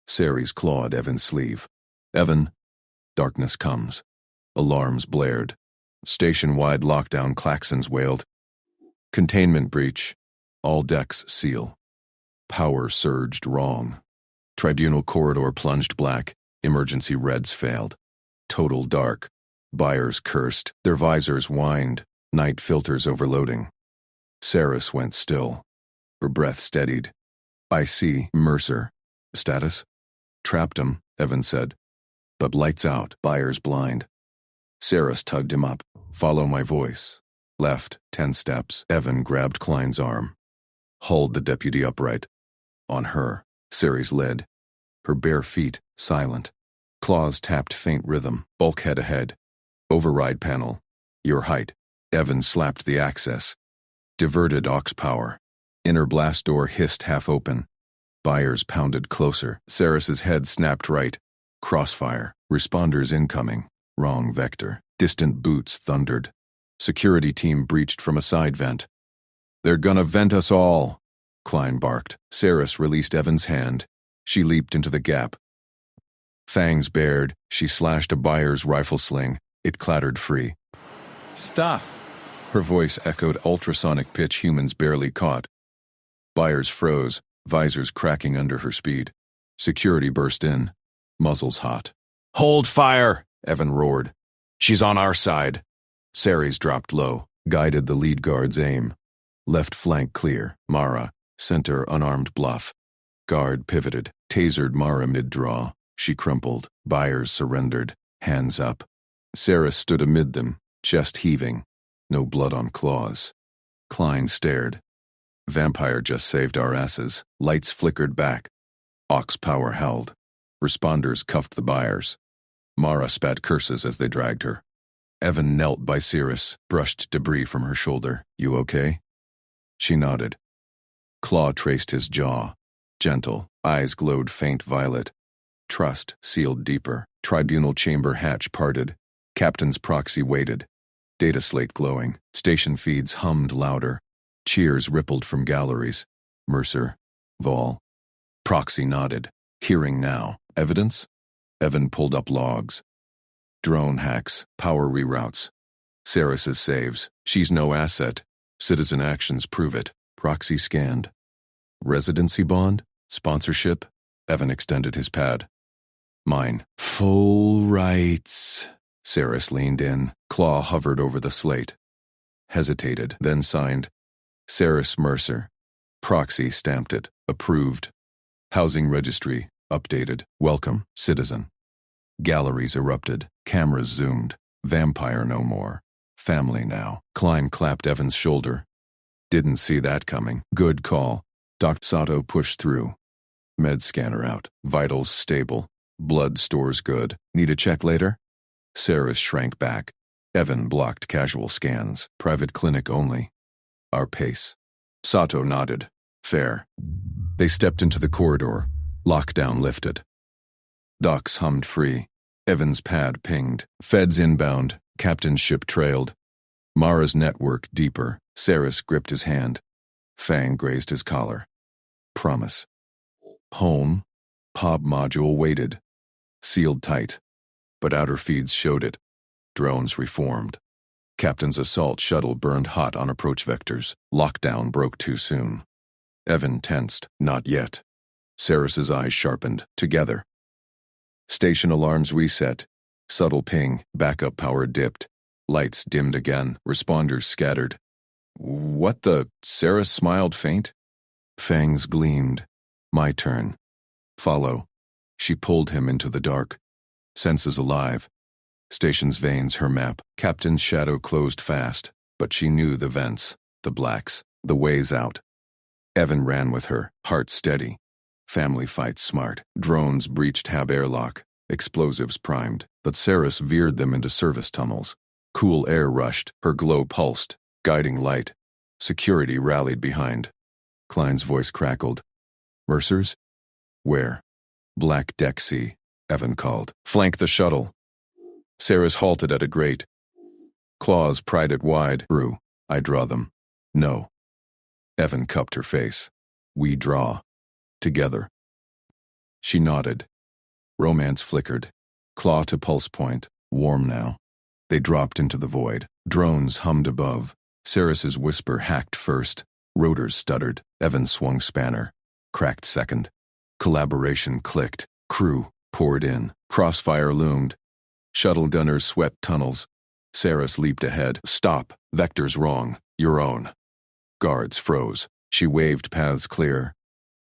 Ceres clawed Evan's sleeve. Evan. Darkness comes. Alarms blared. Station-wide lockdown klaxons wailed. Containment breach. All decks seal. Power surged wrong. Tribunal corridor plunged black. Emergency reds failed. Total dark. Buyers cursed. Their visors whined. Night filters overloading. Saris went still. Her breath steadied. I see, Mercer. Status? Trapped him, Evan said. But lights out, buyers blind. Saris tugged him up. Follow my voice. Left, 10 steps. Evan grabbed Klein's arm. Hauled the deputy upright. On her, Ceres led. Her bare feet, silent. Claws tapped faint rhythm. Bulkhead ahead. Override panel. Your height. Evan slapped the access. Diverted aux power. Inner blast door hissed half open. Buyers pounded closer. Saris's head snapped right. Crossfire. Responders incoming. Wrong vector. Distant boots thundered. Security team breached from a side vent. They're gonna vent us all, Klein barked. Saris released Evan's hand. She leaped into the gap. Fangs bared, she slashed a buyer's rifle sling. It clattered free. Stop! Her voice echoed ultrasonic pitch humans barely caught. Buyers froze, visors cracking under her speed. Security burst in, muzzles hot. Hold fire! Evan roared. She's on our side. Ceres dropped low, guided the lead guard's aim. Left flank clear. Mara, center unarmed bluff. Guard pivoted, tasered Mara mid-draw. She crumpled. Buyers surrendered, hands up. Saris stood amid them, chest heaving. No blood on claws. Klein stared. Vampire just saved our asses. Lights flickered back. Aux power held. Responders cuffed the buyers. Mara spat curses as they dragged her. Evan knelt by Ceres, brushed debris from her shoulder. You okay? She nodded. Claw traced his jaw. Gentle, eyes glowed faint violet. Trust sealed deeper. Tribunal chamber hatch parted. Captain's proxy waited. Data slate glowing. Station feeds hummed louder. Cheers rippled from galleries. Mercer. Vol. Proxy nodded. Hearing now. Evidence? Evan pulled up logs. Drone hacks. Power reroutes. Ceres's saves. She's no asset. Citizen actions prove it. Proxy scanned. Residency bond? Sponsorship? Evan extended his pad. Mine. Full rights. Ceres leaned in. Claw hovered over the slate. Hesitated, then signed. Ceres Mercer. Proxy stamped it. Approved. Housing registry. Updated. Welcome, citizen. Galleries erupted. Cameras zoomed. Vampire no more. Family now. Klein clapped Evan's shoulder. Didn't see that coming. Good call. Dr. Sato pushed through. Med scanner out. Vitals stable. Blood stores good. Need a check later? Saris shrank back. Evan blocked casual scans. Private clinic only. Our pace. Sato nodded. Fair. They stepped into the corridor. Lockdown lifted. Docs hummed free. Evan's pad pinged. Feds inbound. Captain's ship trailed. Mara's network deeper. Saris gripped his hand. Fang grazed his collar. Promise. Home. POB module waited. Sealed tight. But outer feeds showed it. Drones reformed. Captain's assault shuttle burned hot on approach vectors. Lockdown broke too soon. Evan tensed. Not yet. Saris's eyes sharpened. Together. Station alarms reset. Subtle ping. Backup power dipped. Lights dimmed again. Responders scattered. What the? Saris smiled faint. Fangs gleamed. My turn. Follow. She pulled him into the dark. Senses alive. Station's veins her map. Captain's shadow closed fast, but she knew the vents, the blacks, the ways out. Evan ran with her, heart steady. Family fight smart. Drones breached hab airlock. Explosives primed, but Saris veered them into service tunnels. Cool air rushed. Her glow pulsed. Guiding light. Security rallied behind. Klein's voice crackled. Mercers? Where? Black Deck C, Evan called. Flank the shuttle. Saris halted at a grate. Claws pried it wide. Brew. I draw them. No. Evan cupped her face. We draw. Together. She nodded. Romance flickered. Claw to pulse point. Warm now. They dropped into the void. Drones hummed above. Saris's whisper hacked first. Rotors stuttered. Evan swung spanner. Cracked second. Collaboration clicked. Crew poured in. Crossfire loomed. Shuttle gunners swept tunnels. Saris leaped ahead. Stop. Vector's wrong. Your own. Guards froze. She waved paths clear.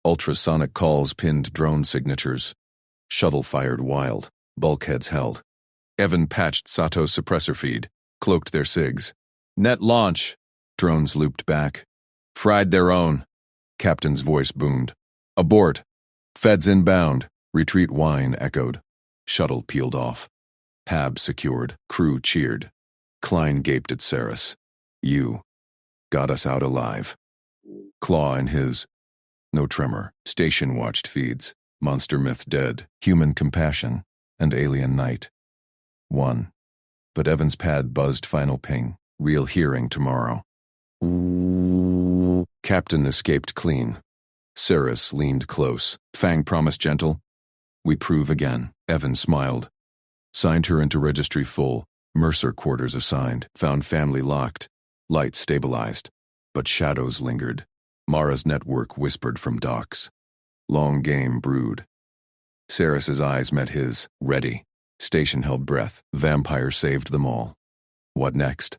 Ultrasonic calls pinned drone signatures. Shuttle fired wild. Bulkheads held. Evan patched Sato's suppressor feed. Cloaked their SIGs. Net launch. Drones looped back. Fried their own. Captain's voice boomed. Abort. Feds inbound. Retreat whine echoed. Shuttle peeled off. Hab secured. Crew cheered. Klein gaped at Saris. You got us out alive. Claw in his. No tremor. Station watched feeds. Monster myth dead. Human compassion. And alien night. One. But Evan's pad buzzed final ping. Real hearing tomorrow. Captain escaped clean. Saris leaned close. Fang promised gentle. We prove again. Evan smiled. Signed her into registry full. Mercer quarters assigned. Found family locked. Lights stabilized. But shadows lingered. Mara's network whispered from docks. Long game brewed. Saris's eyes met his. Ready. Station held breath. Vampire saved them all. What next?